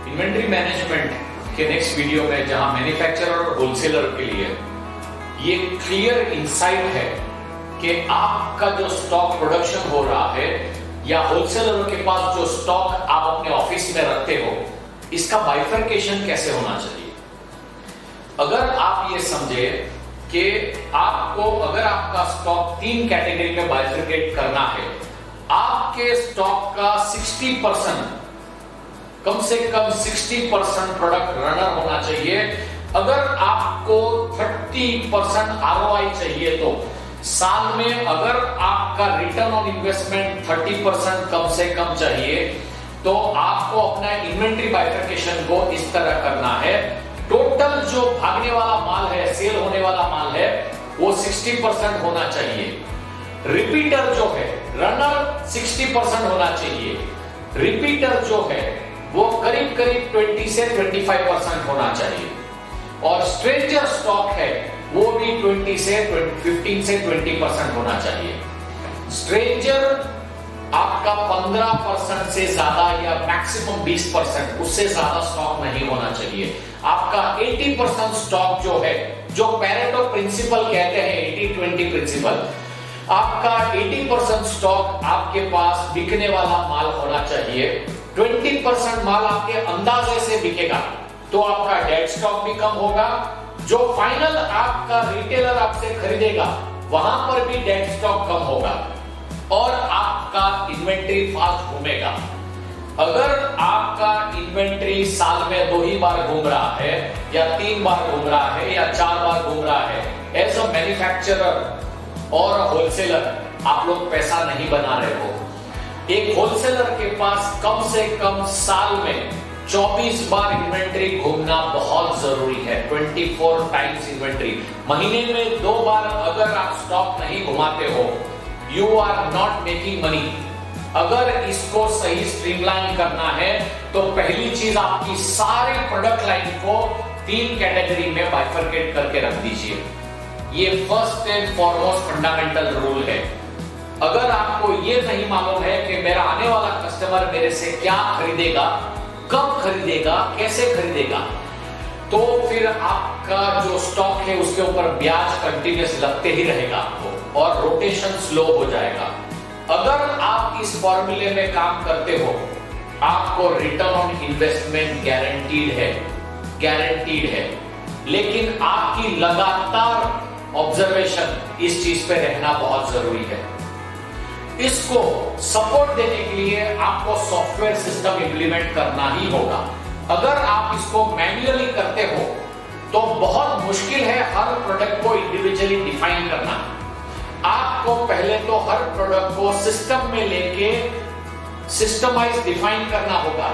Inventory management के next video में, जहां मैन्युफैक्चरर और होलसेलर के लिए ये क्लियर इंसाइट है कि आपका जो स्टॉक प्रोडक्शन हो रहा है या होलसेलर के पास जो स्टॉक आप अपने ऑफिस में रखते हो, इसका बाइफर्केशन कैसे होना चाहिए। अगर आप ये समझे कि आपको, अगर आपका स्टॉक 3 कैटेगरी में बाइफर्केट करना है, आपके स्टॉक का 60%, कम से कम 60% प्रोडक्ट रनर होना चाहिए। अगर आपको 30% ROI चाहिए तो साल में अगर आपका रिटर्न ऑन इन्वेस्टमेंट 30% कम से कम चाहिए, तो आपको अपना इन्वेंट्री बाइफर्केशन को इस तरह करना है। टोटल जो भागने वाला माल है, सेल होने वाला माल है, वो 60% होना चाहिए। रिपीटर जो है, रनर 60% होना चाहिए। रिपीटर जो है वो करीब करीब 20 से 25% होना चाहिए। और स्ट्रेंजर स्टॉक है वो भी 15 से 20% होना चाहिए। स्ट्रेंजर आपका 15% से ज्यादा या मैक्सिमम 20%, उससे ज्यादा स्टॉक नहीं होना चाहिए। आपका 80% स्टॉक जो है, जो पैरेटो प्रिंसिपल कहते हैं, 80-20 प्रिंसिपल, आपका 80% स्टॉक आपके पास बिकने वाला माल होना चाहिए। 20% माल आपके अंदाजे से बिकेगा तो आपका डेड स्टॉक भी कम होगा। जो फाइनल आपका रिटेलर आपसे खरीदेगा वहां पर भी डेड स्टॉक कम होगा और आपका इन्वेंट्री फास्ट घूमेगा। अगर आपका इन्वेंट्री साल में 2 ही बार घूम रहा है या 3 बार घूम रहा है या 4 बार घूम रहा है, एज अ मैन्युफैक्चरर और होलसेलर आप लोग पैसा नहीं बना रहे हो। एक होलसेलर के पास कम से कम साल में 24 बार इन्वेंट्री घूमना बहुत जरूरी है। 24 टाइम्स इन्वेंट्री। महीने में 2 बार अगर आप स्टॉक नहीं घुमाते हो, you are not making money. अगर इसको सही स्ट्रीमलाइन करना है तो पहली चीज, आपकी सारी प्रोडक्ट लाइन को 3 कैटेगरी में बाइफरकेट करके रख दीजिए। ये first and foremost fundamental rule है। अगर आपको ये नहीं मालूम है कि मेरा आने वाला कस्टमर मेरे से क्या खरीदेगा, कब खरीदेगा, कैसे खरीदेगा, तो फिर आपका जो स्टॉक है उसके ऊपर ब्याज कंटिन्यूस लगते ही रहेगा आपको और रोटेशन स्लो हो जाएगा। अगर आप इस फॉर्मूले में काम करते हो, आपको रिटर्न ऑन इन्वेस्टमेंट गारंटीड है। लेकिन आपकी लगातार ऑब्जर्वेशन इस चीज पे रहना बहुत जरूरी है। इसको सपोर्ट देने के लिए आपको सॉफ्टवेयर सिस्टम इंप्लीमेंट करना ही होगा। अगर आप इसको मैन्युअली करते हो तो बहुत मुश्किल है हर प्रोडक्ट को इंडिविजुअली डिफाइन करना। आपको पहले तो हर प्रोडक्ट को सिस्टम में लेके सिस्टमाइज डिफाइन करना होगा,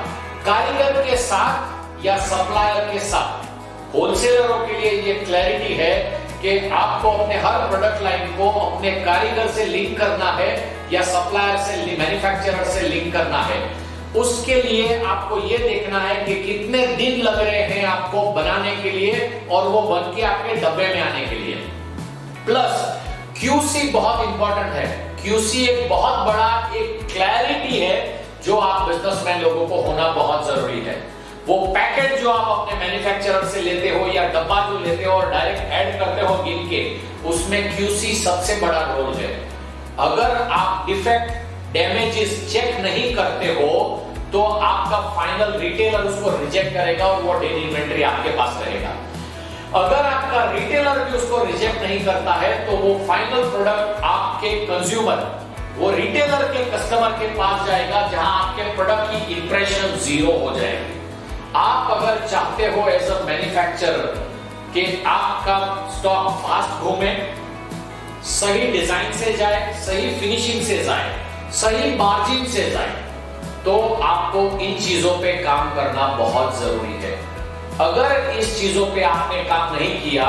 कारीगर के साथ या सप्लायर के साथ। होलसेलरों के लिए ये क्लैरिटी है कि आपको अपने हर प्रोडक्ट लाइन को अपने कारीगर से लिंक करना है या सप्लायर से, मैन्युफैक्चरर से लिंक करना है। उसके लिए आपको ये देखना है कि कितने दिन लग रहे हैं आपको बनाने के लिए और वो बन के आपके डब्बे में आने के लिए। प्लस QC बहुत इंपॉर्टेंट है। QC एक बहुत बड़ा एक क्लैरिटी है जो आप बिजनेसमैन लोगों को होना बहुत जरूरी है। वो पैकेट जो आप अपने मैन्युफैक्चरर से लेते हो या डब्बा जो लेते हो और डायरेक्ट ऐड करते हो गिन के, उसमें QC सबसे बड़ा रोल है। अगर आप डिफेक्ट, डैमेजेस चेक नहीं करते हो तो आपका फाइनल रिटेलर उसको रिजेक्ट करेगा और वो डेली इन्वेंट्री आपके पास रहेगा। अगर आपका रिटेलर भी उसको रिजेक्ट नहीं करता है तो वो फाइनल प्रोडक्ट आपके कंज्यूमर, वो रिटेलर के कस्टमर के पास जाएगा, जहां आपके प्रोडक्ट की इंप्रेशन 0 हो जाएगी। आप अगर चाहते हो एज अ मैन्युफैक्चरर कि आपका स्टॉक फास्ट घूमे, सही डिजाइन से जाए, सही फिनिशिंग से जाए, सही मार्जिन से जाए, तो आपको इन चीजों पे काम करना बहुत जरूरी है। अगर इस चीजों पे आपने काम नहीं किया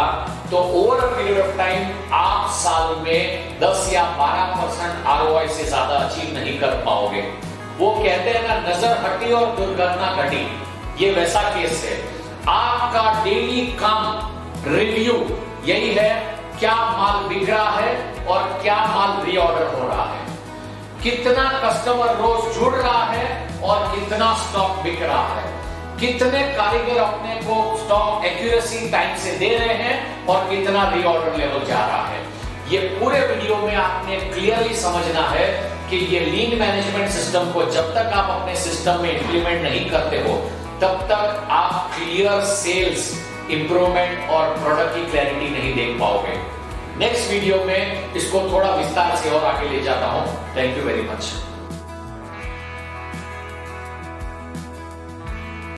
तो over a period of time आप साल में 10 या 12% ROI से ज्यादा अचीव नहीं कर पाओगे। वो कहते हैं ना, नजर हटी और दुर्घटना घटी, ये वैसा केस है। आपका डेली काम रिव्यू यही है, क्या माल बिक रहा है और क्या माल रीऑर्डर हो रहा है, कितना कस्टमर रोज जुड़ रहा है और कितना स्टॉक बिक रहा है। कितने कारीगर अपने को स्टॉक एक्यूरेसी टाइम से दे रहे हैं और कितना रीऑर्डर लेवल जा रहा है। ये पूरे वीडियो में आपने क्लियरली समझना है कि ये लीन मैनेजमेंट सिस्टम को जब तक आप अपने सिस्टम में इंप्लीमेंट नहीं करते हो तब तक आप क्लियर सेल्स इंप्रूवमेंट और प्रोडक्ट की क्लैरिटी नहीं देख पाओगे। नेक्स्ट वीडियो में इसको थोड़ा विस्तार से और आगे ले जाता हूं। Thank you very much.